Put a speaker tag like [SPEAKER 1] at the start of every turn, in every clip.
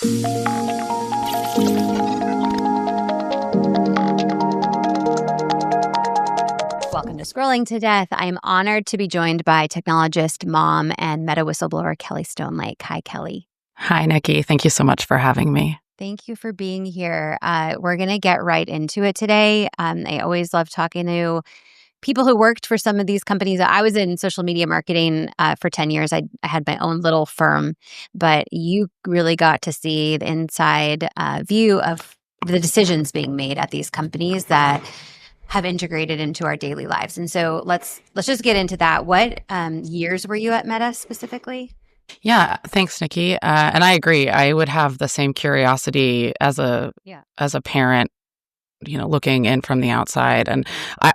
[SPEAKER 1] Welcome to Scrolling to Death. I am honored to be joined by technologist, mom, and meta whistleblower Kelly Stonelake. Hi, Kelly.
[SPEAKER 2] Hi, Nikki. Thank you so much for having me.
[SPEAKER 1] Thank you for being here. We're going to get right into it today. I always love talking to people who worked for some of these companies. I was in social media marketing for 10 years. I had my own little firm, but you really got to see the inside view of the decisions being made at these companies that have integrated into our daily lives. And so let's just get into that. What years were you at Meta specifically?
[SPEAKER 2] Yeah, thanks, Nikki. And I agree. I would have the same curiosity as a parent, looking in from the outside. And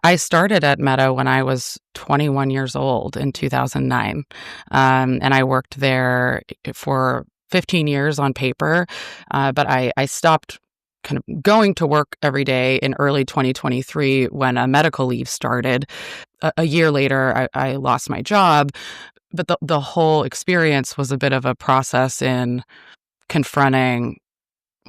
[SPEAKER 2] I started at Meta when I was 21 years old in 2009, and I worked there for 15 years on paper, but I stopped kind of going to work every day in early 2023 when a medical leave started. A year later, I lost my job, but the whole experience was a bit of a process in confronting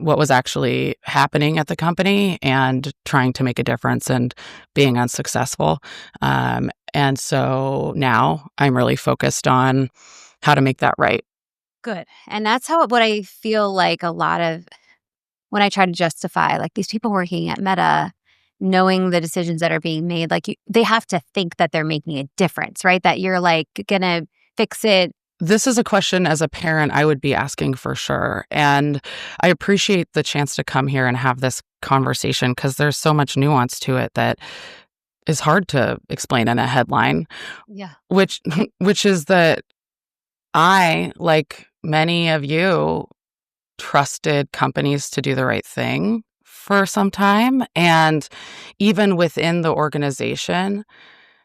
[SPEAKER 2] what was actually happening at the company and trying to make a difference and being unsuccessful. And so now I'm really focused on how to make that right.
[SPEAKER 1] Good. And that's what I feel like a lot of when I try to justify, like, these people working at Meta, knowing the decisions that are being made, like, they have to think that they're making a difference, right? That you're, like, gonna fix it.
[SPEAKER 2] This is a question as a parent I would be asking for sure. And I appreciate the chance to come here and have this conversation because there's so much nuance to it that is hard to explain in a headline.
[SPEAKER 1] Yeah.
[SPEAKER 2] Which is that I, like many of you, trusted companies to do the right thing for some time. And even within the organization,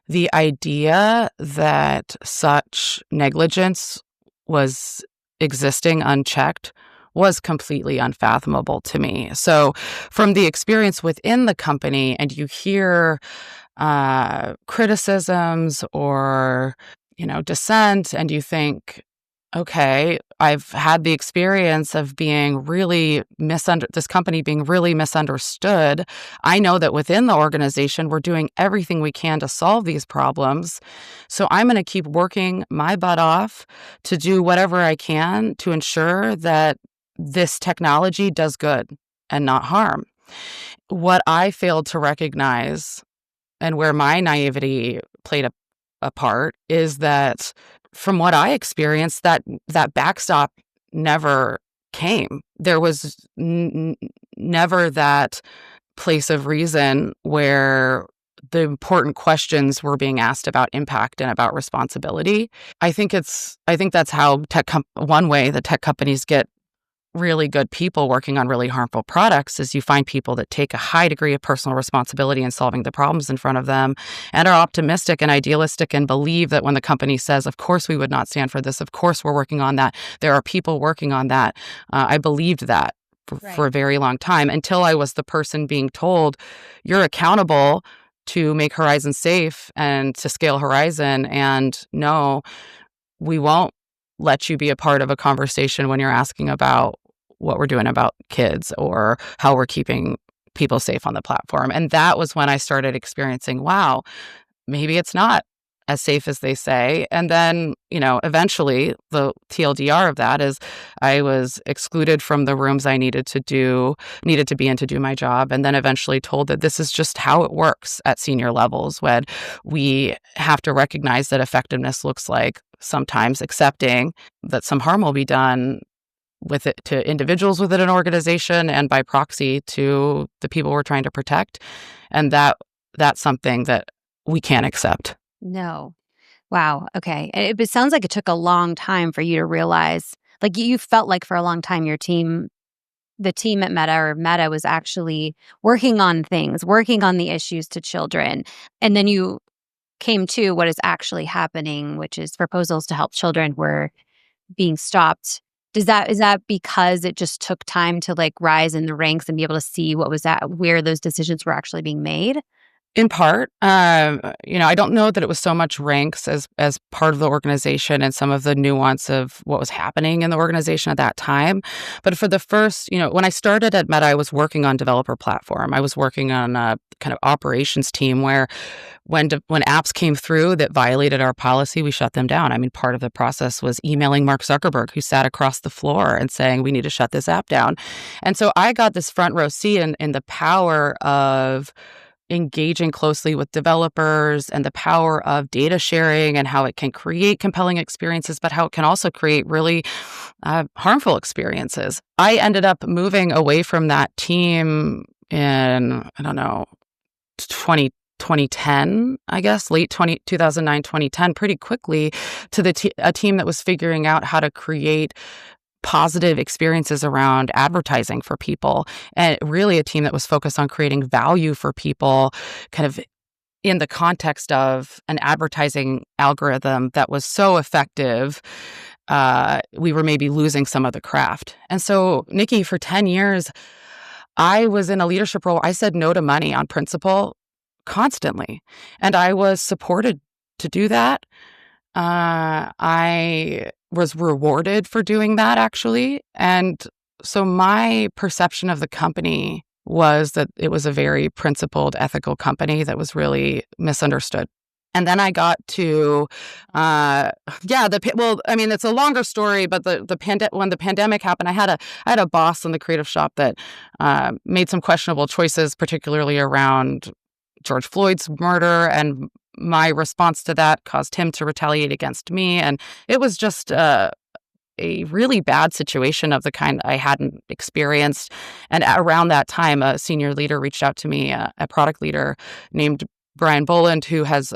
[SPEAKER 2] the idea that such negligence was existing unchecked was completely unfathomable to me. So from the experience within the company, and you hear criticisms or, dissent, and you think, okay, I've had the experience of being really this company being really misunderstood. I know that within the organization, we're doing everything we can to solve these problems. So I'm going to keep working my butt off to do whatever I can to ensure that this technology does good and not harm. What I failed to recognize and where my naivety played a part is that from what I experienced, that backstop never came. There was never that place of reason where the important questions were being asked about impact and about responsibility. I think that's how one way the tech companies get really good people working on really harmful products is you find people that take a high degree of personal responsibility in solving the problems in front of them and are optimistic and idealistic and believe that when the company says, of course we would not stand for this, of course we're working on that, there are people working on that. I believed that for a very long time until I was the person being told, you're accountable to make Horizon safe and to scale Horizon, and no, we won't let you be a part of a conversation when you're asking about what we're doing about kids or how we're keeping people safe on the platform. And that was when I started experiencing, wow, maybe it's not as safe as they say. And then, eventually the TLDR of that is I was excluded from the rooms I needed to be in to do my job. And then eventually told that this is just how it works at senior levels, when we have to recognize that effectiveness looks like sometimes accepting that some harm will be done with it to individuals within an organization and by proxy to the people we're trying to protect. And that's something that we can't accept.
[SPEAKER 1] No. Wow. Okay. It sounds like it took a long time for you to realize, like, you felt like for a long time the team at Meta was actually working on things, working on the issues to children. And then you came to what is actually happening, which is proposals to help children were being stopped. Is that because it just took time to, like, rise in the ranks and be able to see what was where those decisions were actually being made?
[SPEAKER 2] In part, I don't know that it was so much ranks as part of the organization and some of the nuance of what was happening in the organization at that time. But for the first, when I started at Meta, I was working on developer platform. I was working on a kind of operations team where when apps came through that violated our policy, we shut them down. I mean, part of the process was emailing Mark Zuckerberg, who sat across the floor, and saying, we need to shut this app down. And so I got this front row seat in the power of engaging closely with developers and the power of data sharing and how it can create compelling experiences, but how it can also create really harmful experiences. I ended up moving away from that team in, I don't know, 2010, I guess, late 2009, 2010, pretty quickly to a team that was figuring out how to create positive experiences around advertising for people, and really a team that was focused on creating value for people kind of in the context of an advertising algorithm that was so effective, we were maybe losing some of the craft. And so, Nikki, for 10 years, I was in a leadership role. I said no to money on principle constantly, and I was supported to do that. I was rewarded for doing that, actually. And so my perception of the company was that it was a very principled, ethical company that was really misunderstood. And then I got to, it's a longer story, but when the pandemic happened, I had a boss in the creative shop that made some questionable choices, particularly around George Floyd's murder, and my response to that caused him to retaliate against me. And it was just a really bad situation of the kind I hadn't experienced. And around that time, a senior leader reached out to me, a product leader named Brian Boland, who has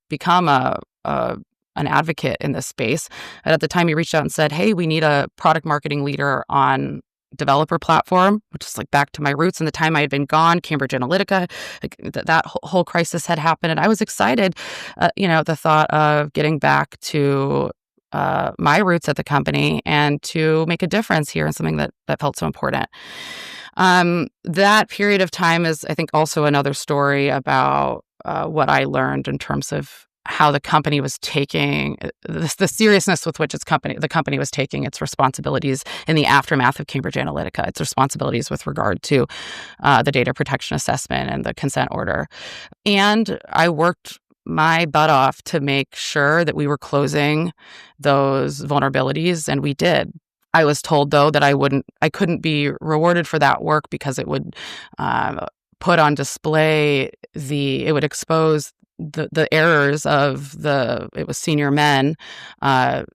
[SPEAKER 2] become an advocate in this space. And at the time, he reached out and said, "Hey, we need a product marketing leader on developer platform," which is like back to my roots. And the time I had been gone, Cambridge Analytica, that whole crisis had happened. And I was excited, the thought of getting back to my roots at the company and to make a difference here in something that felt so important. That period of time is, I think, also another story about what I learned in terms of how the company was taking the seriousness with which the company was taking its responsibilities in the aftermath of Cambridge Analytica, its responsibilities with regard to the data protection assessment and the consent order. And I worked my butt off to make sure that we were closing those vulnerabilities, and we did. I was told, though, that I couldn't be rewarded for that work because it would put on display it would expose the errors of it was senior men, the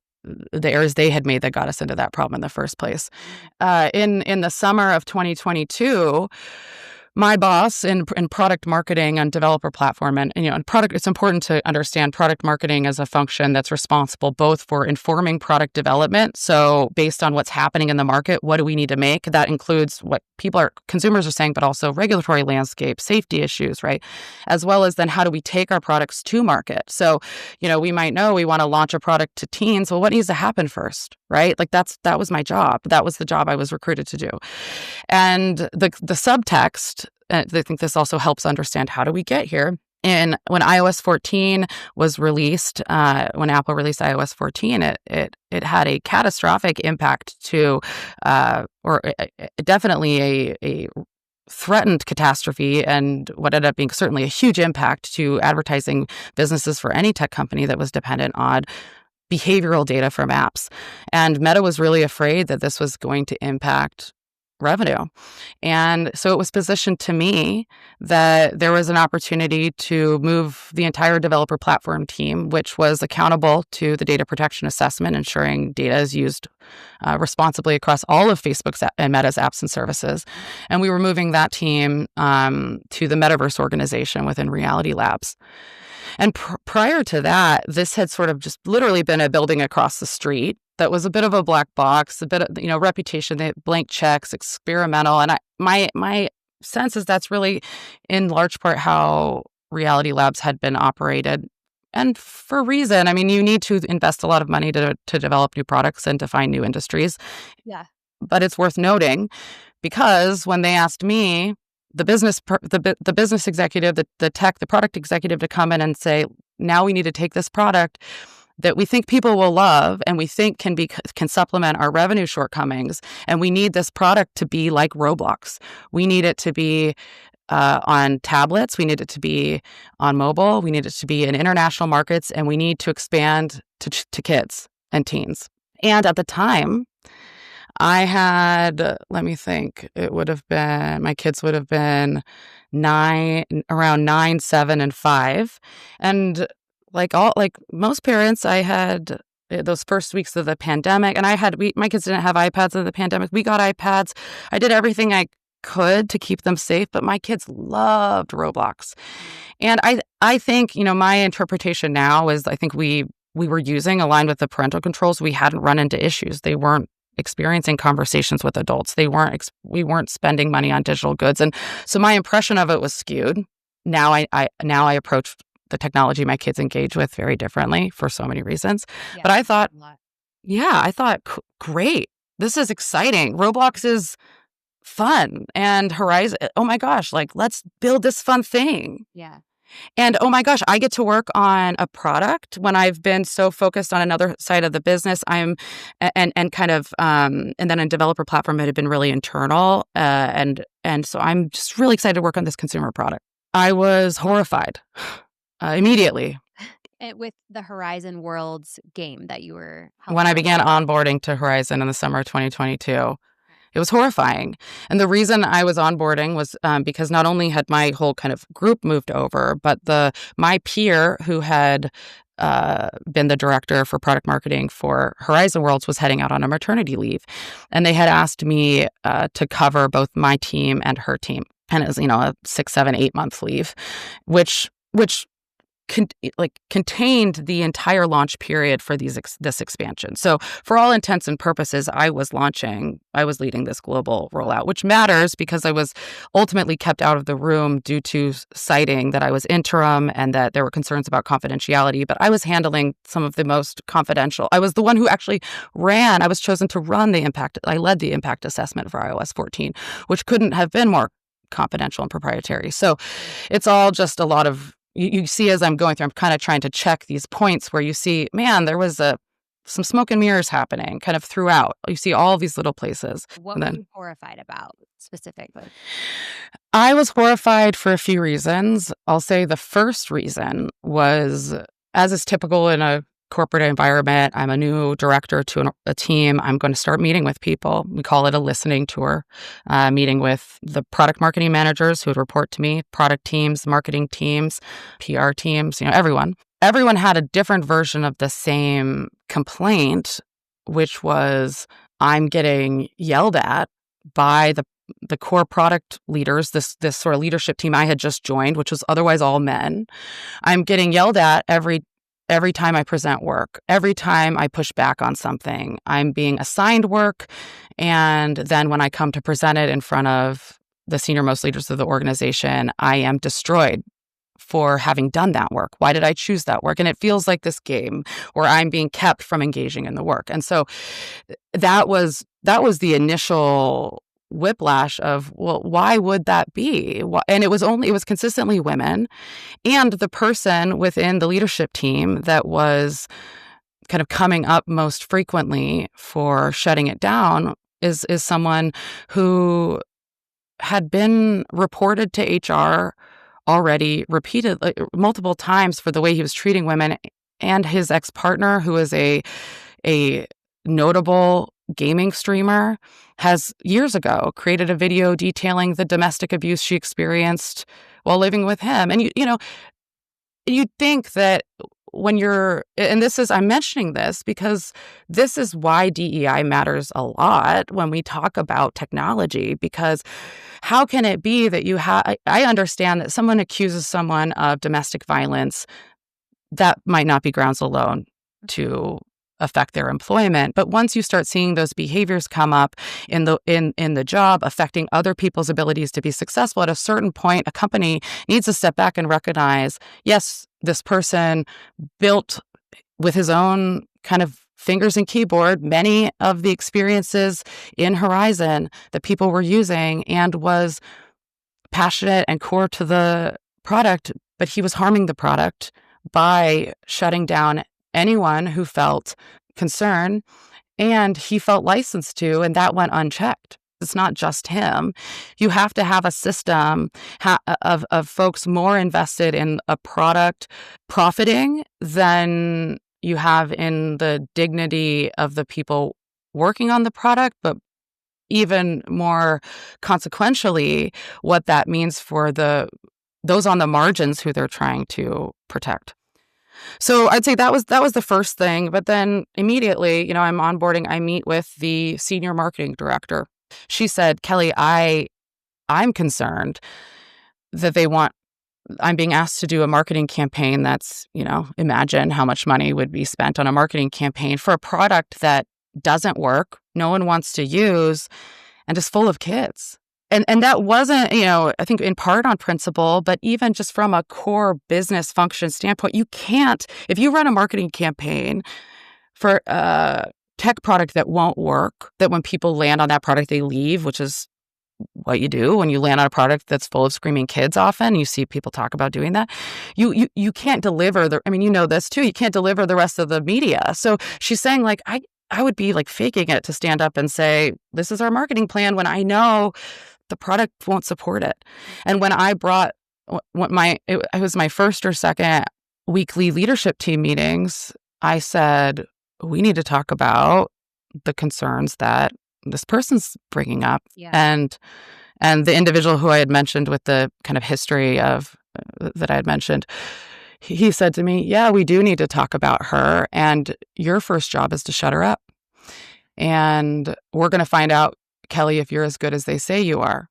[SPEAKER 2] errors they had made that got us into that problem in the first place. In the summer of 2022, my boss in product marketing and developer platform, and in product, it's important to understand product marketing as a function that's responsible both for informing product development. So based on what's happening in the market, what do we need to make? That includes what consumers are saying, but also regulatory landscape, safety issues, right? As well as then how do we take our products to market? So, we might know we want to launch a product to teens. Well, what needs to happen first, right? Like that was my job. That was the job I was recruited to do. And the subtext, I think this also helps understand how do we get here. And when iOS 14 was released, when Apple released iOS 14, it had a catastrophic impact definitely a threatened catastrophe, and what ended up being certainly a huge impact to advertising businesses for any tech company that was dependent on behavioral data from apps. And Meta was really afraid that this was going to impact revenue. And so it was positioned to me that there was an opportunity to move the entire developer platform team, which was accountable to the data protection assessment, ensuring data is used responsibly across all of Facebook's and Meta's apps and services. And we were moving that team to the Metaverse organization within Reality Labs. And prior to that, this had sort of just literally been a building across the street that was a bit of a black box, a bit of, reputation, blank checks, experimental. And my sense is that's really in large part how Reality Labs had been operated. And for a reason. I mean, you need to invest a lot of money to develop new products and to find new industries.
[SPEAKER 1] Yeah.
[SPEAKER 2] But it's worth noting because when they asked me, the business executive, the product executive to come in and say, now we need to take this product that we think people will love and we think can supplement our revenue shortcomings, and we need this product to be like Roblox. We need it to be on tablets. We need it to be on mobile. We need it to be in international markets, and we need to expand to kids and teens. And at the time, I had, let me think, my kids would have been around 9, 7, and 5. And like most parents, I had those first weeks of the pandemic, and my kids didn't have iPads in the pandemic. We got iPads. I did everything I could to keep them safe, but my kids loved Roblox. And I think, my interpretation now is I think we were aligned with the parental controls. We hadn't run into issues. They weren't experiencing conversations with adults. We weren't spending money on digital goods. And so my impression of it was skewed. Now I approach the technology my kids engage with very differently for so many reasons. Yeah, but I thought, great, this is exciting. Roblox is fun, and Horizon, oh my gosh, let's build this fun thing.
[SPEAKER 1] Yeah.
[SPEAKER 2] And oh my gosh, I get to work on a product when I've been so focused on another side of the business. And then a developer platform that had been really internal. And so I'm just really excited to work on this consumer product. I was horrified immediately.
[SPEAKER 1] With the Horizon Worlds game that you were helping
[SPEAKER 2] when I began onboarding to Horizon in the summer of 2022. It was horrifying. And the reason I was onboarding was because not only had my whole kind of group moved over, but my peer who had been the director for product marketing for Horizon Worlds was heading out on a maternity leave. And they had asked me to cover both my team and her team. And it was, a 6, 7, 8 month leave, which contained the entire launch period for this expansion. So for all intents and purposes, I was leading this global rollout, which matters because I was ultimately kept out of the room due to citing that I was interim and that there were concerns about confidentiality. But I was handling some of the most confidential. I was the one who actually I was chosen to run I led the impact assessment for iOS 14, which couldn't have been more confidential and proprietary. So it's all just a lot of, you see as I'm going through, I'm kind of trying to check these points where you see, man, there was some smoke and mirrors happening kind of throughout. You see all these little places.
[SPEAKER 1] What were you horrified about specifically?
[SPEAKER 2] I was horrified for a few reasons. I'll say the first reason was, as is typical in a corporate environment, I'm a new director to a team. I'm going to start meeting with people. We call it a listening tour, meeting with the product marketing managers who would report to me, product teams, marketing teams, PR teams, everyone. Everyone had a different version of the same complaint, which was I'm getting yelled at by the core product leaders, this sort of leadership team I had just joined, which was otherwise all men. I'm getting yelled at every time I present work, every time I push back on something. I'm being assigned work, and then when I come to present it in front of the senior most leaders of the organization, I am destroyed for having done that work. Why did I choose that work? And it feels like this game where I'm being kept from engaging in the work. And so that was the initial whiplash of, well, why would that be? And it was consistently women, and the person within the leadership team that was kind of coming up most frequently for shutting it down is someone who had been reported to HR already multiple times for the way he was treating women, and his ex-partner, who is a notable gaming streamer, has years ago created a video detailing the domestic abuse she experienced while living with him. And you'd think that I'm mentioning this because this is why DEI matters a lot when we talk about technology, because how can it be that I understand that someone accuses someone of domestic violence, that might not be grounds alone to affect their employment. But once you start seeing those behaviors come up in the job affecting other people's abilities to be successful, at a certain point, a company needs to step back and recognize, yes, this person built with his own kind of fingers and keyboard many of the experiences in Horizon that people were using, and was passionate and core to the product, but he was harming the product by shutting down anyone who felt concern, and he felt licensed to, and that went unchecked. It's not just him. You have to have a system of folks more invested in a product profiting than you have in the dignity of the people working on the product, but even more consequentially, what that means for those on the margins who they're trying to protect. So I'd say that was the first thing. But then immediately, I'm onboarding. I meet with the senior marketing director. She said, Kelly, I'm concerned that I'm being asked to do a marketing campaign that's, imagine how much money would be spent on a marketing campaign for a product that doesn't work, no one wants to use, and is full of kids. And that wasn't, I think in part on principle, but even just from a core business function standpoint, you can't, if you run a marketing campaign for a tech product that won't work, that when people land on that product, they leave, which is what you do when you land on a product that's full of screaming kids often. You see people talk about doing that. You can't deliver this too. You can't deliver the rest of the media. So she's saying I would be faking it to stand up and say, this is our marketing plan when I know the product won't support it. And when I brought it was my first or second weekly leadership team meetings, I said, we need to talk about the concerns that this person's bringing up.
[SPEAKER 1] Yeah.
[SPEAKER 2] And the individual who I had mentioned with the kind of history of that I had mentioned, he said to me, yeah, we do need to talk about her. And your first job is to shut her up. And we're going to find out, Kelly, if you're as good as they say you are.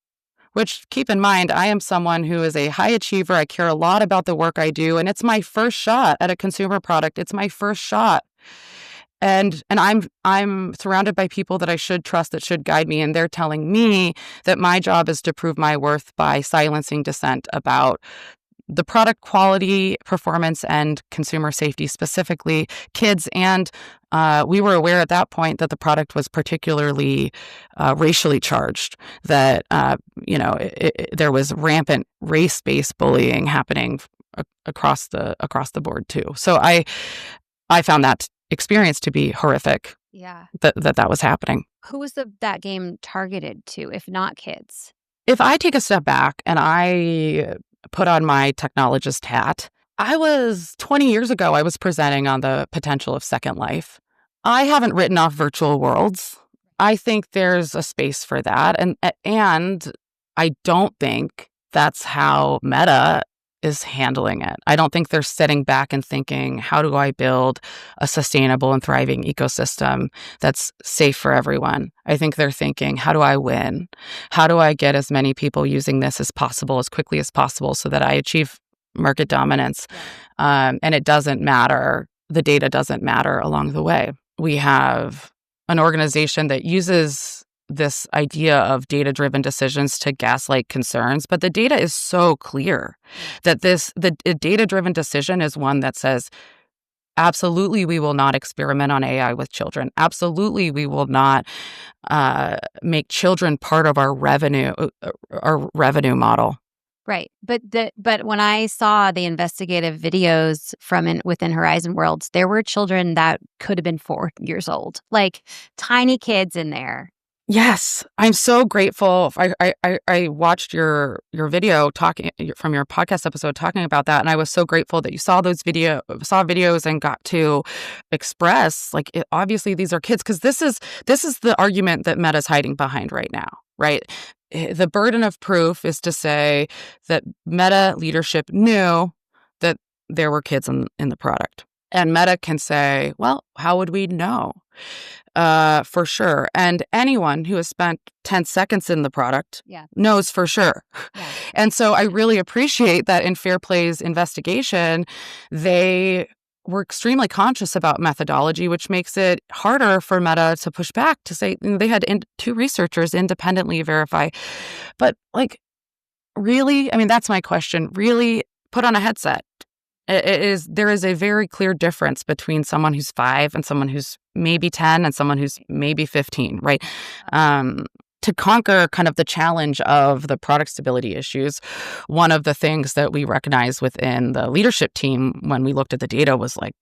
[SPEAKER 2] Which, keep in mind, I am someone who is a high achiever. I care a lot about the work I do. And it's my first shot at a consumer product. It's my first shot. And I'm surrounded by people that I should trust, that should guide me. And they're telling me that my job is to prove my worth by silencing dissent about the product quality, performance, and consumer safety, specifically kids. And we were aware at that point that the product was particularly racially charged, that there was rampant race-based bullying happening across the board too. So I found that experience to be horrific.
[SPEAKER 1] Yeah,
[SPEAKER 2] that was happening.
[SPEAKER 1] Who was that game targeted to, if not kids?
[SPEAKER 2] If I take a step back and I put on my technologist hat, 20 years ago, I was presenting on the potential of Second Life. I haven't written off virtual worlds. I think there's a space for that. And I don't think that's how Meta is handling it. I don't think they're sitting back and thinking, how do I build a sustainable and thriving ecosystem that's safe for everyone? I think they're thinking, how do I win? How do I get as many people using this as possible, as quickly as possible, so that I achieve market dominance? And it doesn't matter. The data doesn't matter along the way. We have an organization that uses this idea of data-driven decisions to gaslight concerns, but the data is so clear that the data-driven decision is one that says, absolutely, we will not experiment on AI with children. Absolutely, we will not make children part of our revenue model.
[SPEAKER 1] Right. But when I saw the investigative videos from within Horizon Worlds, there were children that could have been 4 years old, like tiny kids in there.
[SPEAKER 2] Yes, I'm so grateful. I watched your video talking from your podcast episode talking about that, and I was so grateful that you saw videos and got to express obviously these are kids, because this is the argument that Meta's hiding behind right now, right? The burden of proof is to say that Meta leadership knew that there were kids in the product, and Meta can say, well, how would we know? For sure. And anyone who has spent 10 seconds in the product knows for sure. Yeah. And so I really appreciate that in Fair Play's investigation, they were extremely conscious about methodology, which makes it harder for Meta to push back, to say they had 2 researchers independently verify. But really, I mean, that's my question. Really put on a headset. There is a very clear difference between someone who's 5 and someone who's maybe 10 and someone who's maybe 15, right? to conquer kind of the challenge of the product stability issues, one of the things that we recognized within the leadership team when we looked at the data was like,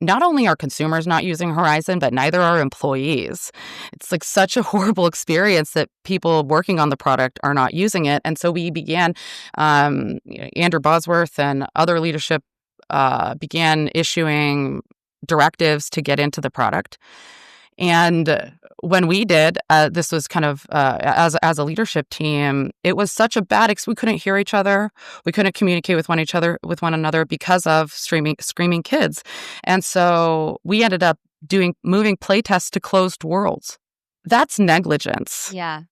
[SPEAKER 2] not only are consumers not using Horizon, but neither are employees. It's like such a horrible experience that people working on the product are not using it. And so we began, Andrew Bosworth and other leadership began issuing directives to get into the product. And when we did, this was kind of as a leadership team, it was such a bad we couldn't hear each other, we couldn't communicate with one another because of screaming kids, and so we ended up moving playtests to closed worlds. That's negligence.
[SPEAKER 1] Yeah,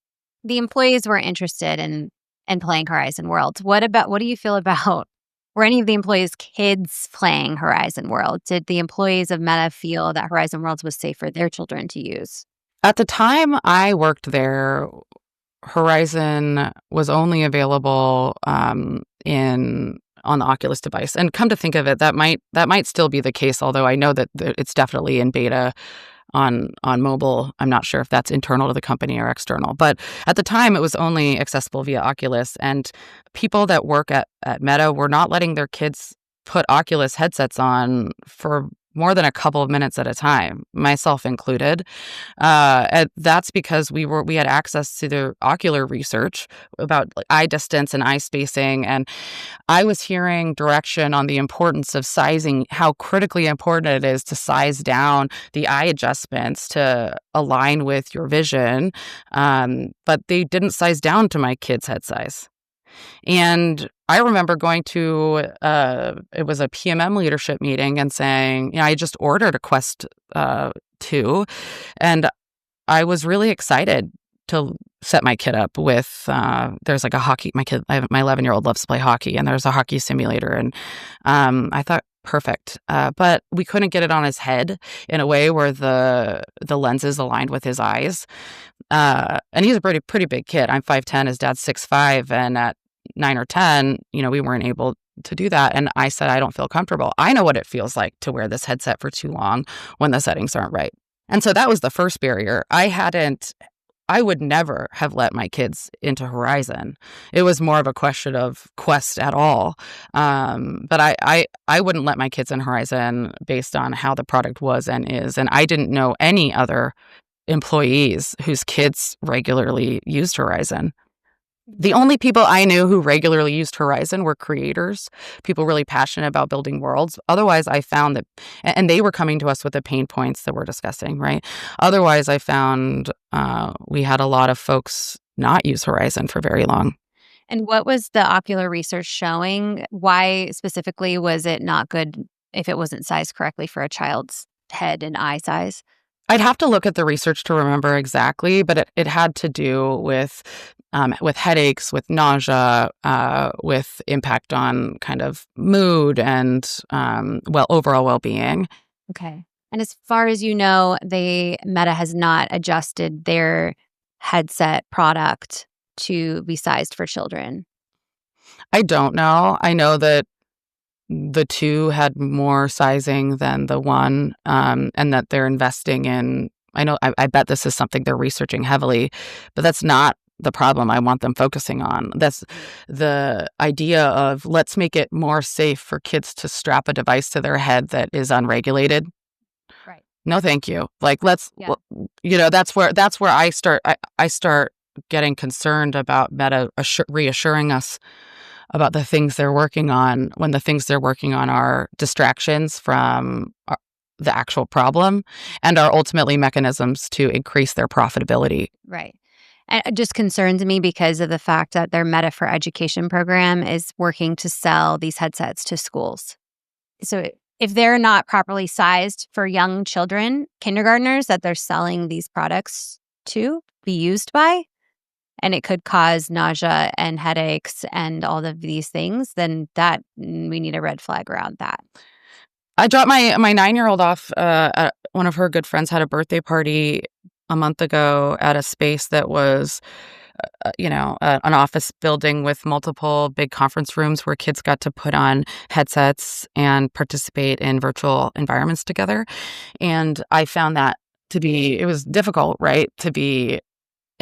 [SPEAKER 1] the employees were interested in playing Horizon Worlds. What do you feel about? Were any of the employees' kids playing Horizon World? Did the employees of Meta feel that Horizon Worlds was safe for their children to use?
[SPEAKER 2] At the time I worked there, Horizon was only available on the Oculus device. And come to think of it, that might still be the case, although I know that it's definitely in beta on mobile. I'm not sure if that's internal to the company or external. But at the time, it was only accessible via Oculus. And people that work at Meta were not letting their kids put Oculus headsets on for more than a couple of minutes at a time, myself included. And that's because we had access to the Ocular research about eye distance and eye spacing. And I was hearing direction on the importance of sizing, how critically important it is to size down the eye adjustments to align with your vision. But they didn't size down to my kid's head size. And I remember going to, it was a PMM leadership meeting and saying, I just ordered a Quest 2, and I was really excited to set my kid up with, there's like a hockey, my 11-year-old loves to play hockey, and there's a hockey simulator. And I thought, perfect. But we couldn't get it on his head in a way where the lenses aligned with his eyes. And he's a pretty big kid. I'm 5'10", his dad's 6'5", and at 9 or 10, we weren't able to do that. And I said, I don't feel comfortable. I know what it feels like to wear this headset for too long when the settings aren't right. And so that was the first barrier. I would never have let my kids into Horizon. It was more of a question of Quest at all. But I wouldn't let my kids in Horizon based on how the product was and is. And I didn't know any other employees whose kids regularly used Horizon. The only people I knew who regularly used Horizon were creators, people really passionate about building worlds. Otherwise, I found that, and they were coming to us with the pain points that we're discussing, right? Otherwise, I found we had a lot of folks not use Horizon for very long.
[SPEAKER 1] And what was the Ocular research showing? Why specifically was it not good if it wasn't sized correctly for a child's head and eye size?
[SPEAKER 2] I'd have to look at the research to remember exactly, but it had to do with headaches, with nausea, with impact on kind of mood and overall well-being.
[SPEAKER 1] Okay. And as far as you know, Meta has not adjusted their headset product to be sized for children.
[SPEAKER 2] I don't know. I know that the 2 had more sizing than the 1, and that they're investing in. I bet this is something they're researching heavily, but that's not the problem I want them focusing on. That's the idea of, let's make it more safe for kids to strap a device to their head that is unregulated.
[SPEAKER 1] Right.
[SPEAKER 2] No, thank you. Like, that's where I start getting concerned about Meta reassuring us about the things they're working on, when the things they're working on are distractions from the actual problem and are ultimately mechanisms to increase their profitability.
[SPEAKER 1] Right. And it just concerns me because of the fact that their Meta for Education program is working to sell these headsets to schools. So if they're not properly sized for young children, kindergartners that they're selling these products to be used by, and it could cause nausea and headaches and all of these things, then that we need a red flag around that.
[SPEAKER 2] I dropped my 9-year-old off at one of her good friends had a birthday party a month ago at a space that was, an office building with multiple big conference rooms where kids got to put on headsets and participate in virtual environments together. And I found that it was difficult, right, to be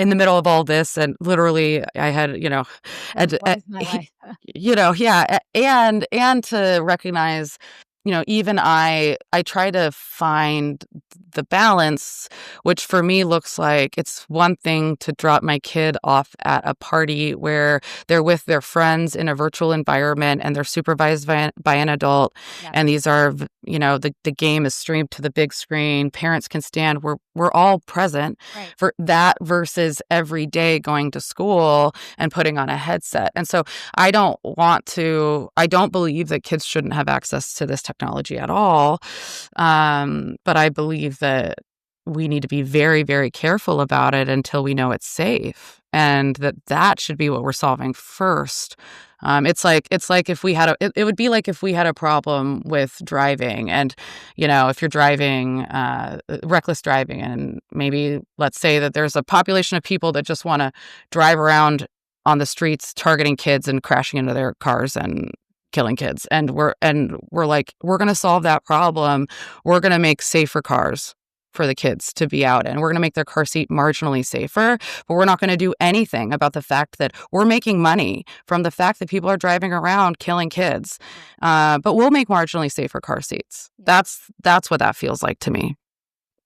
[SPEAKER 2] in the middle of all this, and literally I had,
[SPEAKER 1] What is my life?
[SPEAKER 2] yeah, and to recognize, even I try to find the balance, which for me looks like it's one thing to drop my kid off at a party where they're with their friends in a virtual environment and they're supervised by an adult.
[SPEAKER 1] Yeah.
[SPEAKER 2] And these are, the game is streamed to the big screen. Parents can stand. We're all present
[SPEAKER 1] Right.
[SPEAKER 2] for that versus every day going to school and putting on a headset. And so I don't believe that kids shouldn't have access to this technology at all. But I believe that we need to be very, very careful about it until we know it's safe, and that should be what we're solving first. It's like if we had it would be like if we had a problem with driving, and if you're driving reckless driving, and maybe let's say that there's a population of people that just want to drive around on the streets targeting kids and crashing into their cars and killing kids, and we're like, we're going to solve that problem. We're going to make safer cars for the kids to be out in. We're going to make their car seat marginally safer, but we're not going to do anything about the fact that we're making money from the fact that people are driving around killing kids. But we'll make marginally safer car seats. That's what that feels like to me.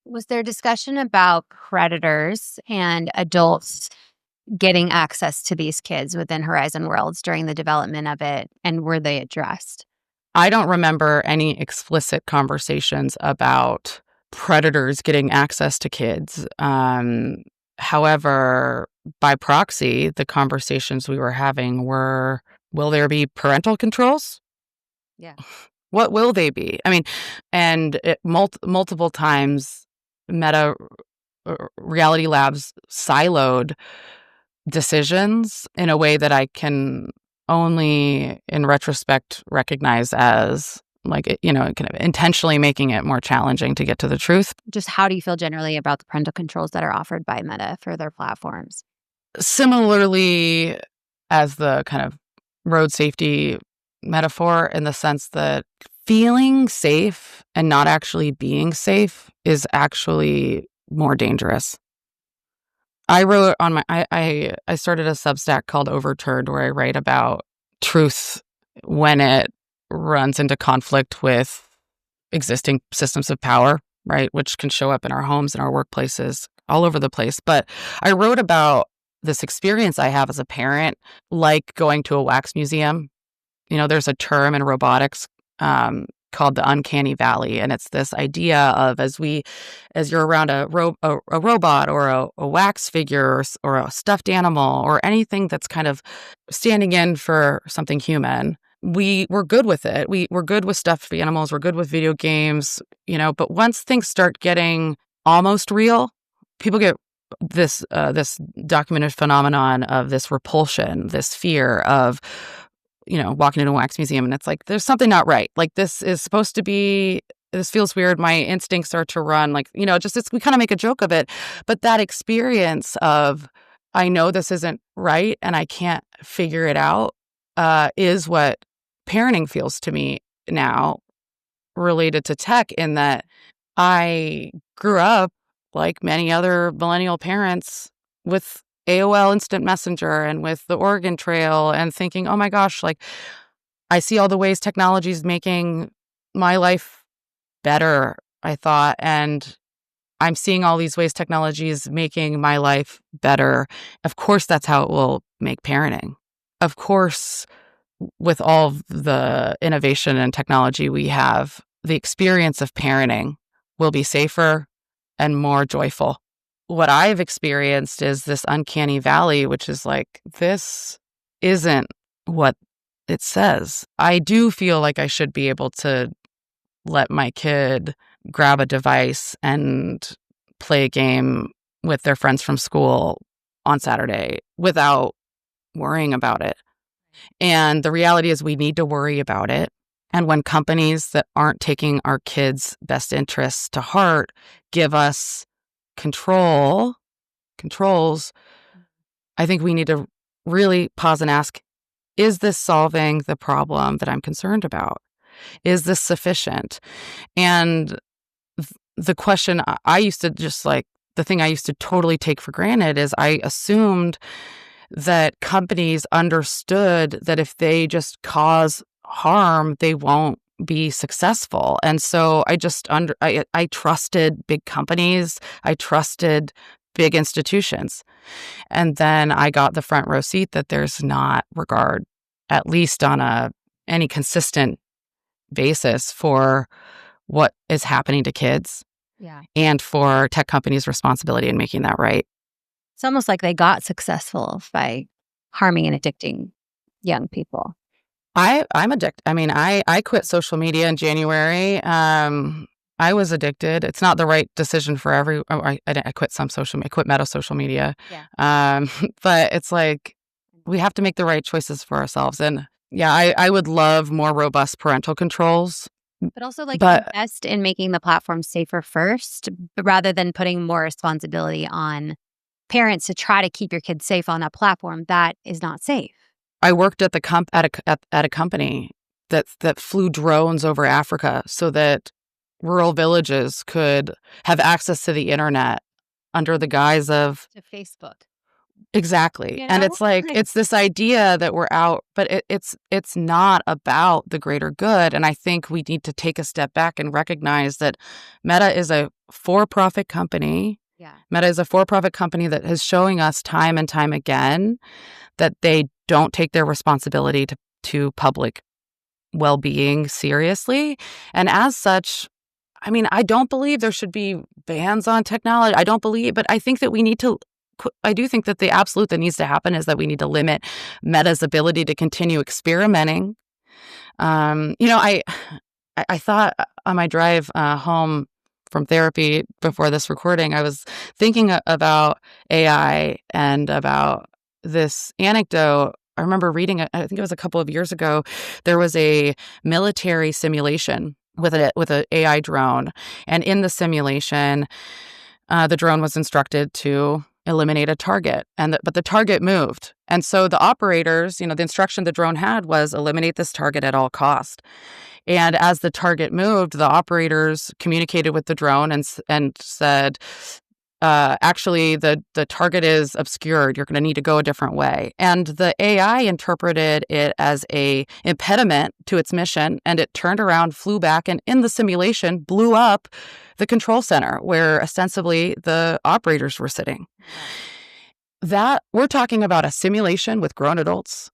[SPEAKER 1] Was there discussion about predators and adults getting access to these kids within Horizon Worlds during the development of it, and were they addressed?
[SPEAKER 2] I don't remember any explicit conversations about predators getting access to kids. However, by proxy, the conversations we were having were, will there be parental controls?
[SPEAKER 1] Yeah.
[SPEAKER 2] What will they be? I mean, and multiple times, Meta Reality Labs siloed decisions in a way that I can only in retrospect recognize as kind of intentionally making it more challenging to get to the truth.
[SPEAKER 1] Just how do you feel generally about the parental controls that are offered by Meta for their platforms?
[SPEAKER 2] Similarly, as the kind of road safety metaphor, in the sense that feeling safe and not actually being safe is actually more dangerous. I wrote on I started a Substack called Overturned, where I write about truth when it runs into conflict with existing systems of power, right? Which can show up in our homes and our workplaces all over the place. But I wrote about this experience I have as a parent, like going to a wax museum. There's a term in robotics called the uncanny valley, and it's this idea of as you're around a robot or a wax figure or a stuffed animal or anything that's kind of standing in for something human, we're good with it. We're good with stuffed animals. We're good with video games, but once things start getting almost real, people get this documented phenomenon of this repulsion, this fear of walking into a wax museum, and it's like, there's something not right. Like, this feels weird. My instincts are to run, we kind of make a joke of it. But that experience of, I know this isn't right and I can't figure it out, is what parenting feels to me now, related to tech, in that I grew up like many other millennial parents with AOL Instant Messenger and with the Oregon Trail, and thinking, oh my gosh, I see all the ways technology is making my life better, I thought, and I'm seeing all these ways technology is making my life better. Of course, that's how it will make parenting. Of course, with all of the innovation and technology we have, the experience of parenting will be safer and more joyful. What I've experienced is this uncanny valley, which is like, this isn't what it says. I do feel like I should be able to let my kid grab a device and play a game with their friends from school on Saturday without worrying about it. And the reality is, we need to worry about it. And when companies that aren't taking our kids' best interests to heart give us controls, I think we need to really pause and ask, is this solving the problem that I'm concerned about? Is this sufficient? And the question I used to just the thing I used to totally take for granted is I assumed that companies understood that if they just cause harm, they won't be successful. And so I trusted big companies. I trusted big institutions. And then I got the front row seat that there's not regard, at least on any consistent basis, for what is happening to kids
[SPEAKER 1] Yeah.
[SPEAKER 2] and for tech companies' responsibility in making that right.
[SPEAKER 1] It's almost like they got successful by harming and addicting young people.
[SPEAKER 2] I'm addicted. I mean, I quit social media in January. I was addicted. It's not the right decision for I quit I quit Meta social media.
[SPEAKER 1] Yeah.
[SPEAKER 2] But it's like we have to make the right choices for ourselves. And yeah, I would love more robust parental controls.
[SPEAKER 1] But also like
[SPEAKER 2] But
[SPEAKER 1] invest in making the platform safer first, rather than putting more responsibility on parents to try to keep your kids safe on a platform that is not safe.
[SPEAKER 2] I worked at at a company that flew drones over Africa so that rural villages could have access to the internet under the guise of
[SPEAKER 1] To Facebook.
[SPEAKER 2] exactly.
[SPEAKER 1] You
[SPEAKER 2] And
[SPEAKER 1] know?
[SPEAKER 2] it's like it's this idea that we're out, but it's not about the greater good. And I think we need to take a step back and recognize that Meta is a for-profit company.
[SPEAKER 1] Yeah.
[SPEAKER 2] Meta is a for-profit company that is showing us time and time again that they don't take their responsibility to public well-being seriously. And as such, I mean, I don't believe there should be bans on technology. But I think that I do think that the absolute that needs to happen is that we need to limit Meta's ability to continue experimenting. I thought on my drive home from therapy before this recording, I was thinking about AI and about this anecdote. I remember reading it, I think it was a couple of years ago. There was a military simulation with an AI drone. And in the simulation, the drone was instructed to eliminate a target, but the target moved. And so the operators, the instruction the drone had was eliminate this target at all cost. And as the target moved, the operators communicated with the drone and said, actually, the target is obscured. You're going to need to go a different way. And the AI interpreted it as a impediment to its mission, and it turned around, flew back, and in the simulation blew up the control center where ostensibly the operators were sitting. That we're talking about a simulation with grown adults,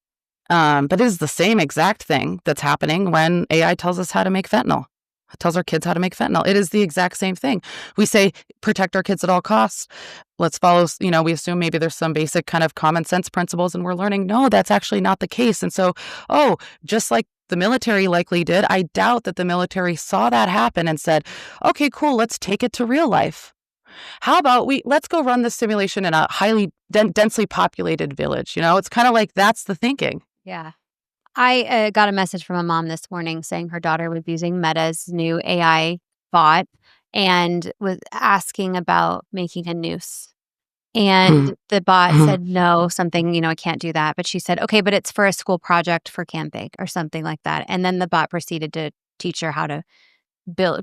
[SPEAKER 2] but it is the same exact thing that's happening when AI tells us how to make fentanyl. It tells our kids how to make fentanyl. It is the exact same thing. We say, protect our kids at all costs. Let's follow, we assume maybe there's some basic kind of common sense principles, and we're learning, no, that's actually not the case. And so, just like the military likely did, I doubt that the military saw that happen and said, okay, cool, let's take it to real life. How about let's go run this simulation in a highly densely populated village? It's kind of like that's the thinking.
[SPEAKER 1] Yeah. I got a message from a mom this morning saying her daughter was using Meta's new AI bot and was asking about making a noose. And the bot said, no, something, I can't do that. But she said, okay, but it's for a school project for camping or something like that. And then the bot proceeded to teach her how to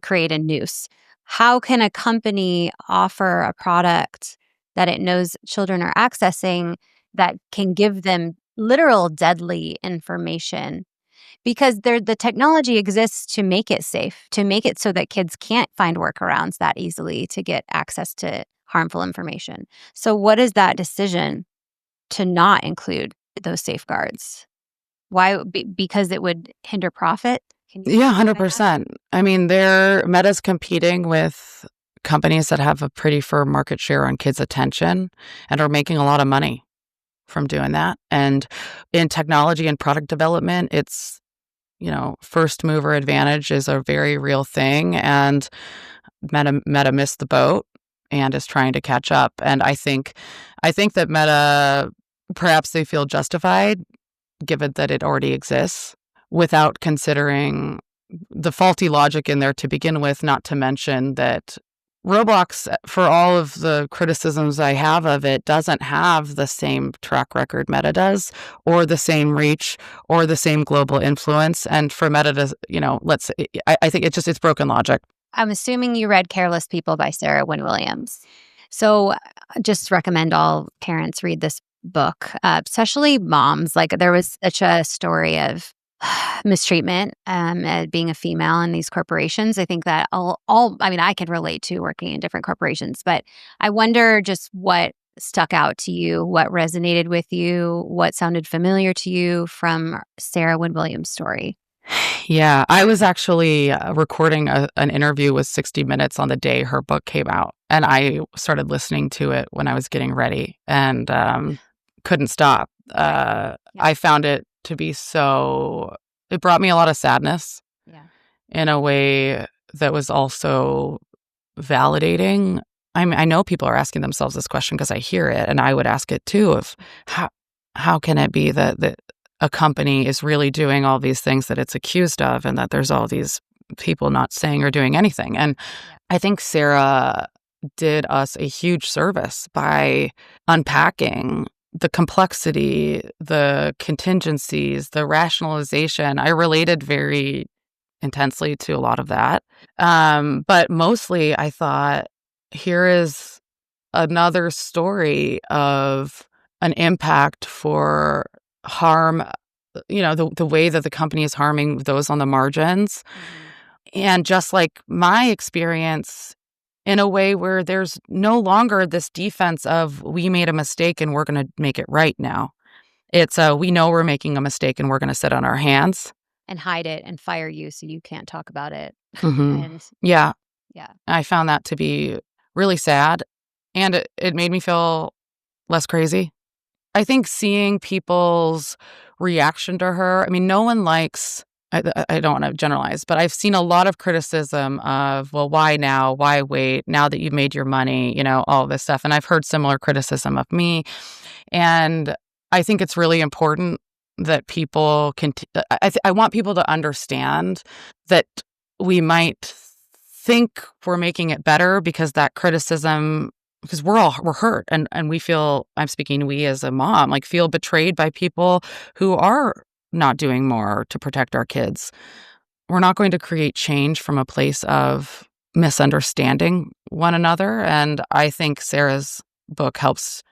[SPEAKER 1] create a noose. How can a company offer a product that it knows children are accessing that can give them literal deadly information? Because the technology exists to make it safe, to make it so that kids can't find workarounds that easily to get access to harmful information. So what is that decision to not include those safeguards? Why? Because it would hinder profit?
[SPEAKER 2] Yeah, 100%. I mean, Meta's competing with companies that have a pretty firm market share on kids' attention and are making a lot of money from doing that. And in technology and product development, it's, first mover advantage is a very real thing. And Meta missed the boat and is trying to catch up. And I think that Meta, perhaps they feel justified, given that it already exists, without considering the faulty logic in there to begin with, not to mention that Roblox, for all of the criticisms I have of it, doesn't have the same track record Meta does, or the same reach, or the same global influence. And for Meta to, I think it's broken logic.
[SPEAKER 1] I'm assuming you read Careless People by Sarah Wynne Williams. So, just recommend all parents read this book, especially moms. Like, there was such a story of mistreatment, being a female in these corporations. I think that I mean, I can relate to working in different corporations, but I wonder just what stuck out to you, what resonated with you, what sounded familiar to you from Sarah Wood Williams' story.
[SPEAKER 2] Yeah, I was actually recording an interview with 60 Minutes on the day her book came out, and I started listening to it when I was getting ready and couldn't stop.
[SPEAKER 1] Right. Yeah.
[SPEAKER 2] I found it to be it brought me a lot of sadness
[SPEAKER 1] Yeah.
[SPEAKER 2] in a way that was also validating. I mean, I know people are asking themselves this question because I hear it, and I would ask it too of how how can it be that a company is really doing all these things that it's accused of and that there's all these people not saying or doing anything. And
[SPEAKER 1] Yeah.
[SPEAKER 2] I think Sarah did us a huge service by unpacking the complexity, the contingencies, the rationalization. I related very intensely to a lot of that. But mostly I thought, here is another story of an impact for harm, the way that the company is harming those on the margins.
[SPEAKER 1] Mhm.
[SPEAKER 2] And just like my experience, in a way where there's no longer this defense of we made a mistake and we're going to make it right now. It's we know we're making a mistake and we're going to sit on our hands.
[SPEAKER 1] And hide it and fire you so you can't talk about it.
[SPEAKER 2] Hmm.
[SPEAKER 1] And
[SPEAKER 2] Yeah,
[SPEAKER 1] yeah.
[SPEAKER 2] I found that to be really sad, and it made me feel less crazy. I think seeing people's reaction to her, I mean, no one likes, I don't want to generalize, but I've seen a lot of criticism of, well, why now? Why wait? Now that you've made your money, all this stuff. And I've heard similar criticism of me. And I think it's really important that people can, I want people to understand that we might think we're making it better because that criticism, because we're hurt and we feel, I'm speaking we as a mom, like feel betrayed by people who are not doing more to protect our kids. We're not going to create change from a place of misunderstanding one another. And I think Sarah's book helps,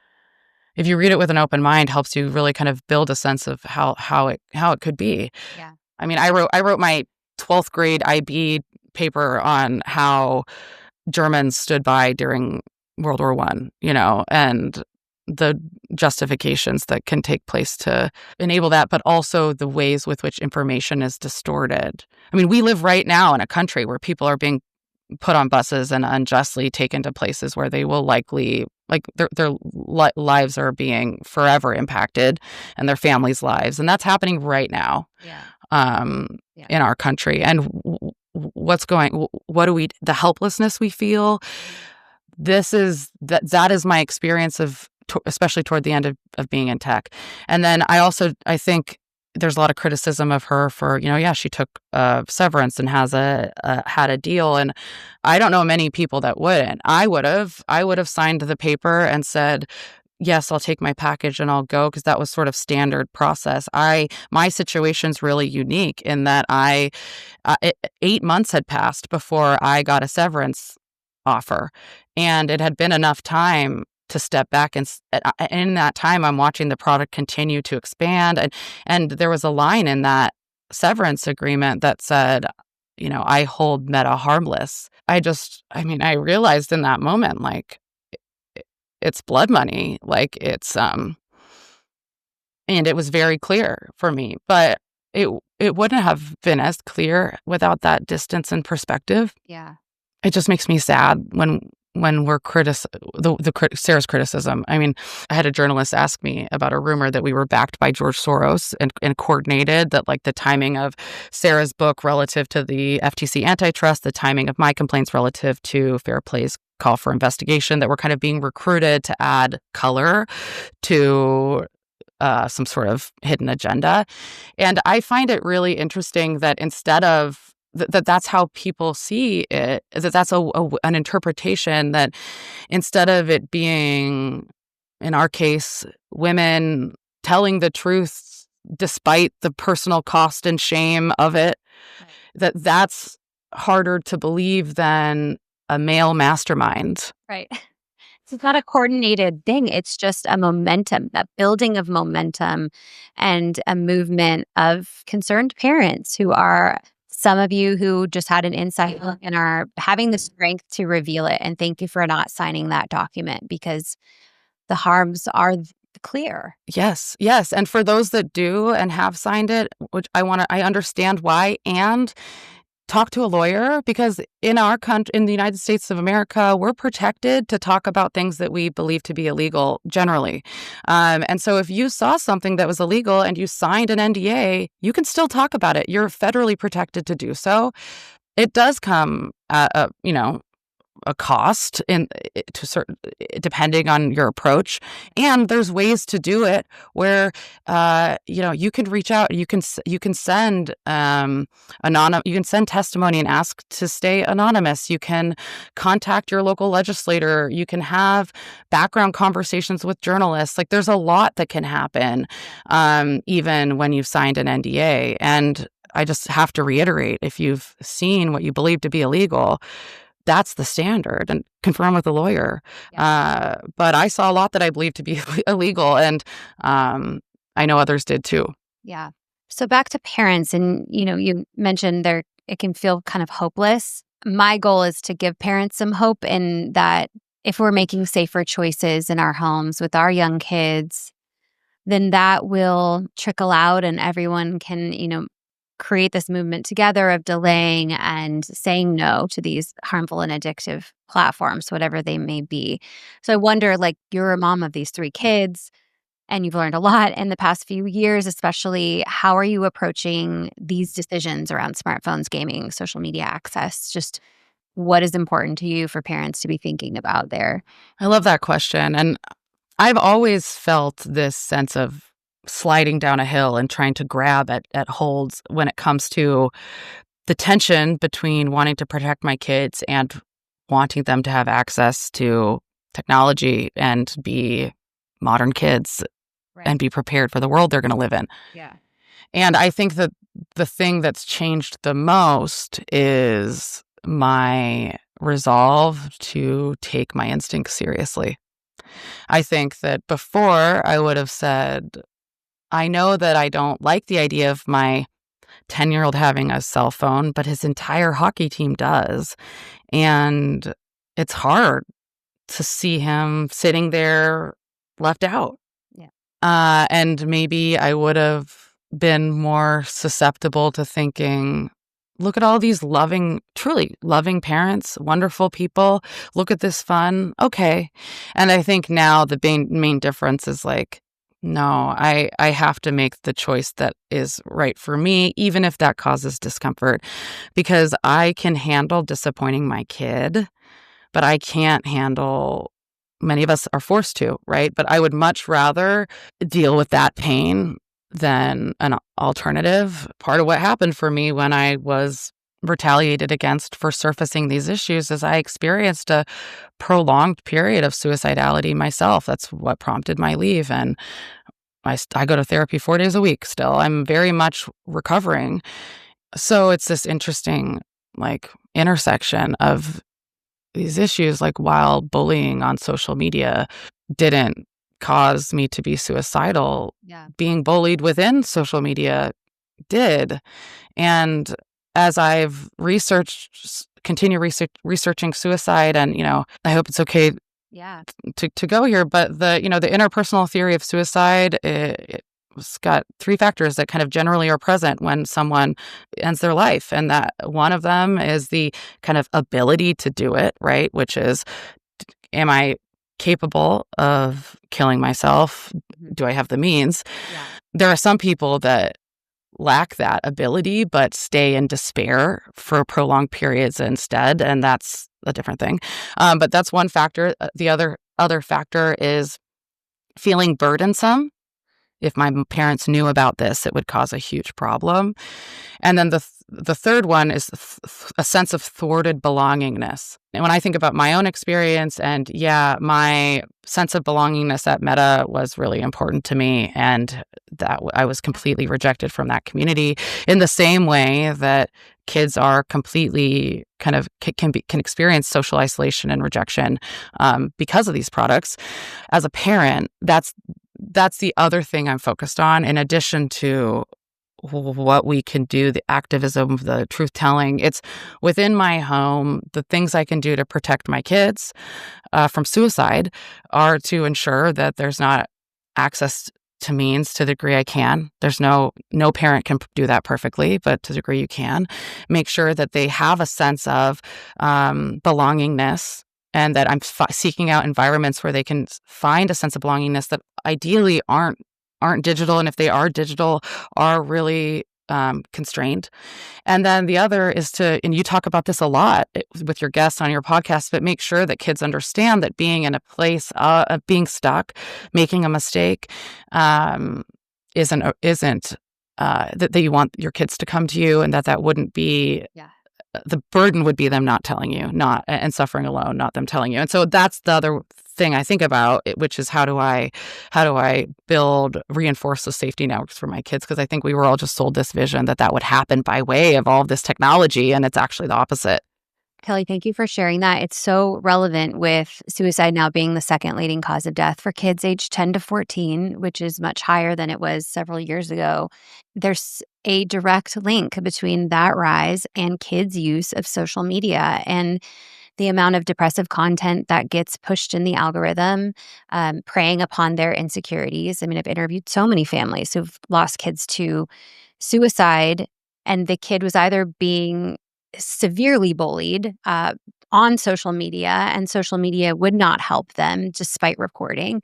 [SPEAKER 2] if you read it with an open mind, helps you really kind of build a sense of how it could be.
[SPEAKER 1] Yeah.
[SPEAKER 2] I mean, I wrote my 12th grade IB paper on how Germans stood by during World War I, and the justifications that can take place to enable that, but also the ways with which information is distorted. I mean, we live right now in a country where people are being put on buses and unjustly taken to places where they will likely, like, their lives are being forever impacted, and their families' lives, and that's happening right now.
[SPEAKER 1] Yeah. Yeah.
[SPEAKER 2] In our country. And the helplessness we feel, that is my experience of, especially toward the end of being in tech. And then I think there's a lot of criticism of her for, yeah, she took severance and had a deal. And I don't know many people that wouldn't. I would have signed the paper and said, yes, I'll take my package and I'll go, because that was sort of standard process. My situation's really unique in that 8 months had passed before I got a severance offer, and it had been enough time to step back, and in that time, I'm watching the product continue to expand, and there was a line in that severance agreement that said, I hold Meta harmless. I realized in that moment, like, it's blood money, like and it was very clear for me, but it wouldn't have been as clear without that distance and perspective.
[SPEAKER 1] Yeah.
[SPEAKER 2] It just makes me sad when we're Sarah's criticism. I mean, I had a journalist ask me about a rumor that we were backed by George Soros and coordinated, that like the timing of Sarah's book relative to the FTC antitrust, the timing of my complaints relative to Fair Play's call for investigation, that we're kind of being recruited to add color to some sort of hidden agenda. And I find it really interesting that instead of that's how people see it, that's an interpretation, that instead of it being, in our case, women telling the truth despite the personal cost and shame of it, that's harder to believe than a male mastermind.
[SPEAKER 1] Right. It's not a coordinated thing. It's just a momentum, that building of momentum and a movement of concerned parents who are some of you who just had an insight and are having the strength to reveal it. And thank you for not signing that document because the harms are clear.
[SPEAKER 2] Yes, yes, and for those that do and have signed it, which I understand why, and talk to a lawyer because in our country, in the United States of America, we're protected to talk about things that we believe to be illegal generally. And so if you saw something that was illegal and you signed an NDA, you can still talk about it. You're federally protected to do so. It does come at a cost to certain depending on your approach, and there's ways to do it where you can reach out, you can send you can send testimony and ask to stay anonymous, you can contact your local legislator, you can have background conversations with journalists. Like there's a lot that can happen even when you've signed an NDA. And I just have to reiterate, if you've seen what you believe to be illegal, that's the standard, and confirm with a lawyer.
[SPEAKER 1] Yeah.
[SPEAKER 2] But I saw a lot that I believed to be illegal, and I know others did too.
[SPEAKER 1] Yeah. So back to parents, and you mentioned it can feel kind of hopeless. My goal is to give parents some hope in that if we're making safer choices in our homes with our young kids, then that will trickle out and everyone can, create this movement together of delaying and saying no to these harmful and addictive platforms, whatever they may be. So I wonder, like, you're a mom of these 3 kids and you've learned a lot in the past few years, especially. How are you approaching these decisions around smartphones, gaming, social media access? Just what is important to you for parents to be thinking about there?
[SPEAKER 2] I love that question, and I've always felt this sense of sliding down a hill and trying to grab at holds when it comes to the tension between wanting to protect my kids and wanting them to have access to technology and be modern kids
[SPEAKER 1] Right.
[SPEAKER 2] and be prepared for the world they're going to live in.
[SPEAKER 1] Yeah.
[SPEAKER 2] And I think that the thing that's changed the most is my resolve to take my instincts seriously. I think that before I would have said, I know that I don't like the idea of my 10-year-old having a cell phone, but his entire hockey team does. And it's hard to see him sitting there left out.
[SPEAKER 1] Yeah.
[SPEAKER 2] And maybe I would have been more susceptible to thinking, look at all these truly loving parents, wonderful people. Look at this fun. Okay. And I think now the main difference is like, no, I have to make the choice that is right for me, even if that causes discomfort, because I can handle disappointing my kid, but I can't handle, many of us are forced to, right? But I would much rather deal with that pain than an alternative. Part of what happened for me when I was retaliated against for surfacing these issues is I experienced a prolonged period of suicidality myself. That's what prompted my leave. And I go to therapy 4 days a week still. I'm very much recovering. So it's this interesting, like, intersection of these issues, like while bullying on social media didn't cause me to be suicidal,
[SPEAKER 1] Yeah.
[SPEAKER 2] being bullied within social media did. And as I've researching suicide, and I hope it's okay
[SPEAKER 1] Yeah.
[SPEAKER 2] to go here, but the interpersonal theory of suicide, it's got 3 factors that kind of generally are present when someone ends their life, and that one of them is the kind of ability to do it, right? Which is, am I capable of killing myself?
[SPEAKER 1] Mhm.
[SPEAKER 2] Do I have the means?
[SPEAKER 1] Yeah.
[SPEAKER 2] There are some people that lack that ability but stay in despair for prolonged periods instead, and that's a different thing. But that's one factor. The other factor is feeling burdensome. If my parents knew about this, it would cause a huge problem. And then the third one is a sense of thwarted belongingness. And when I think about my own experience, and my sense of belongingness at Meta was really important to me, and that I was completely rejected from that community in the same way that kids are completely kind of can experience social isolation and rejection because of these products. As a parent, that's the other thing I'm focused on, in addition to what we can do, the activism, the truth telling. It's within my home, the things I can do to protect my kids from suicide are to ensure that there's not access to means to the degree I can. There's no parent can do that perfectly, but to the degree you can, make sure that they have a sense of belongingness, and that I'm seeking out environments where they can find a sense of belongingness that ideally aren't digital, and if they are digital, are really constrained. And then the other is and you talk about this a lot with your guests on your podcast, but make sure that kids understand that being in a place of being stuck, making a mistake, isn't that you want your kids to come to you, and that wouldn't be.
[SPEAKER 1] Yeah.
[SPEAKER 2] The burden would be them not telling you, and suffering alone, not them telling you. And so that's the other thing I think about, which is how do I reinforce the safety networks for my kids? Because I think we were all just sold this vision that would happen by way of all of this technology, and it's actually the opposite.
[SPEAKER 1] Kelly, thank you for sharing that. It's so relevant with suicide now being the second leading cause of death for kids aged 10 to 14, which is much higher than it was several years ago. There's a direct link between that rise and kids' use of social media and the amount of depressive content that gets pushed in the algorithm, preying upon their insecurities. I mean, I've interviewed so many families who've lost kids to suicide, and the kid was either being severely bullied on social media, and social media would not help them despite reporting,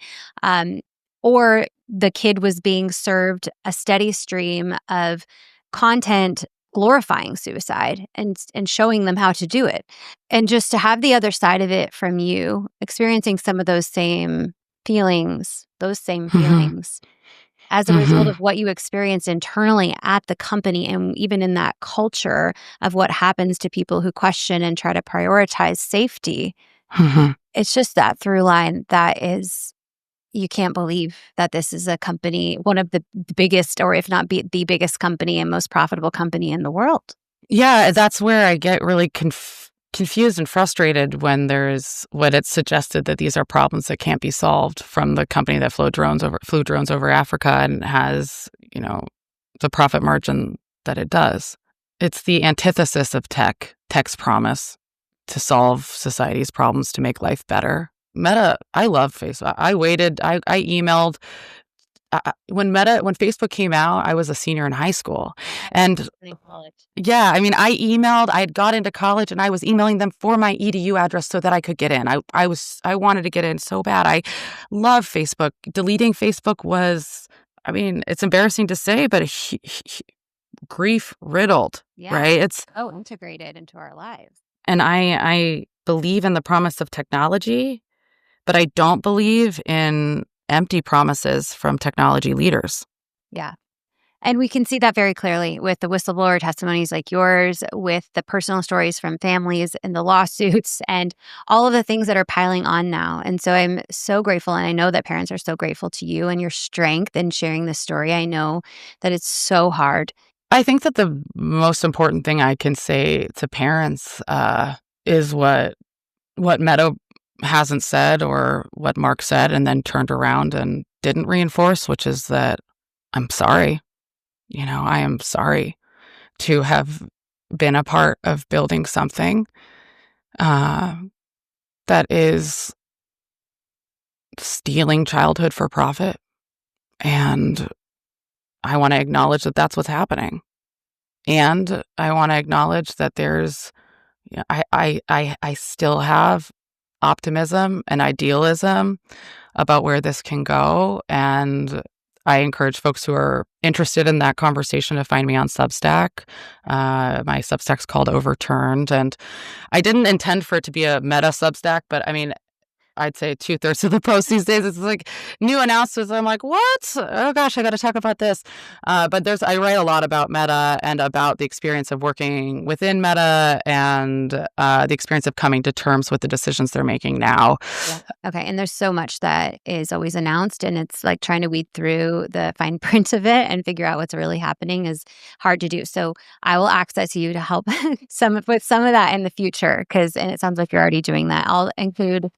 [SPEAKER 1] or the kid was being served a steady stream of content glorifying suicide and showing them how to do it. And just to have the other side of it from you, experiencing some of those same feelings, as a result of what you experienced internally at the company, and even in that culture of what happens to people who question and try to prioritize safety. It's just that through line that is, you can't believe that this is a company, one of the biggest, or if not the biggest company and most profitable company in the world.
[SPEAKER 2] Yeah, that's where I get really confused and frustrated when it's suggested that these are problems that can't be solved from the company that flew drones over Africa and has, the profit margin that it does. It's the antithesis of tech's promise to solve society's problems, to make life better. Meta, I love Facebook. I waited, I emailed. When Facebook came out, I was a senior in high school. And yeah, I mean, I had got into college and I was emailing them for my EDU address so that I could get in. I wanted to get in so bad. I love Facebook. Deleting Facebook was, I mean, it's embarrassing to say, but grief riddled, right? It's
[SPEAKER 1] so integrated into our lives.
[SPEAKER 2] And I believe in the promise of technology, but I don't believe in empty promises from technology leaders.
[SPEAKER 1] Yeah. And we can see that very clearly with the whistleblower testimonies like yours, with the personal stories from families and the lawsuits and all of the things that are piling on now. And so I'm so grateful. And I know that parents are so grateful to you and your strength in sharing this story. I know that it's so hard.
[SPEAKER 2] I think that the most important thing I can say to parents is what Meadow hasn't said, or what Mark said and then turned around and didn't reinforce, which is that I'm sorry. I am sorry to have been a part of building something that is stealing childhood for profit. And I want to acknowledge that that's what's happening. And I want to acknowledge that I still have optimism and idealism about where this can go. And I encourage folks who are interested in that conversation to find me on Substack. My Substack's called Overturned. And I didn't intend for it to be a meta Substack, but I mean, I'd say 2/3 of the posts these days. It's like new announcements. I'm like, what? Oh gosh, I got to talk about this. But I write a lot about Meta and about the experience of working within Meta and the experience of coming to terms with the decisions they're making now.
[SPEAKER 1] Yeah. Okay. And there's so much that is always announced, and it's like trying to weed through the fine print of it and figure out what's really happening is hard to do. So I will access you to help with some of that in the future, and it sounds like you're already doing that. I'll include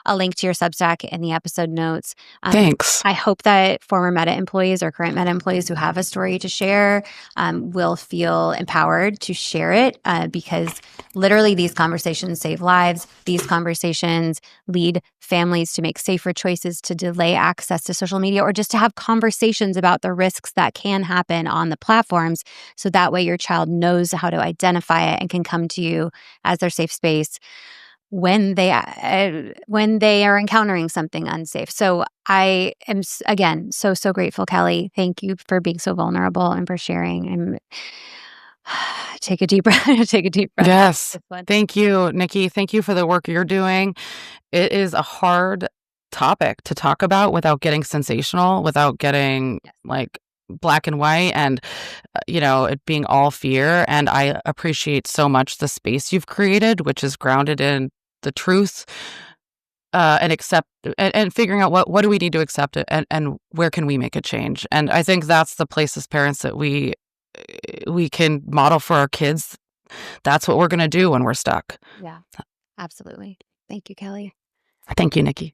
[SPEAKER 1] a link to your Substack in the episode notes.
[SPEAKER 2] Thanks.
[SPEAKER 1] I hope that former Meta employees or current Meta employees who have a story to share will feel empowered to share it, because literally these conversations save lives. These conversations lead families to make safer choices, to delay access to social media, or just to have conversations about the risks that can happen on the platforms. So that way your child knows how to identify it and can come to you as their safe space when they are encountering something unsafe. So I am again so grateful, Kelly. Thank you for being so vulnerable and for sharing. And take a deep breath. Take a deep breath.
[SPEAKER 2] Yes. Thank you, Nikki. Thank you for the work you're doing. It is a hard topic to talk about without getting sensational, without getting like black and white and it being all fear. And I appreciate so much the space you've created, which is grounded in the truth, and figuring out what do we need to accept it, and where can we make a change. And I think that's the place as parents that we can model for our kids. That's what we're going to do when we're stuck.
[SPEAKER 1] Yeah, absolutely. Thank you, Kelly.
[SPEAKER 2] Thank you, Nikki.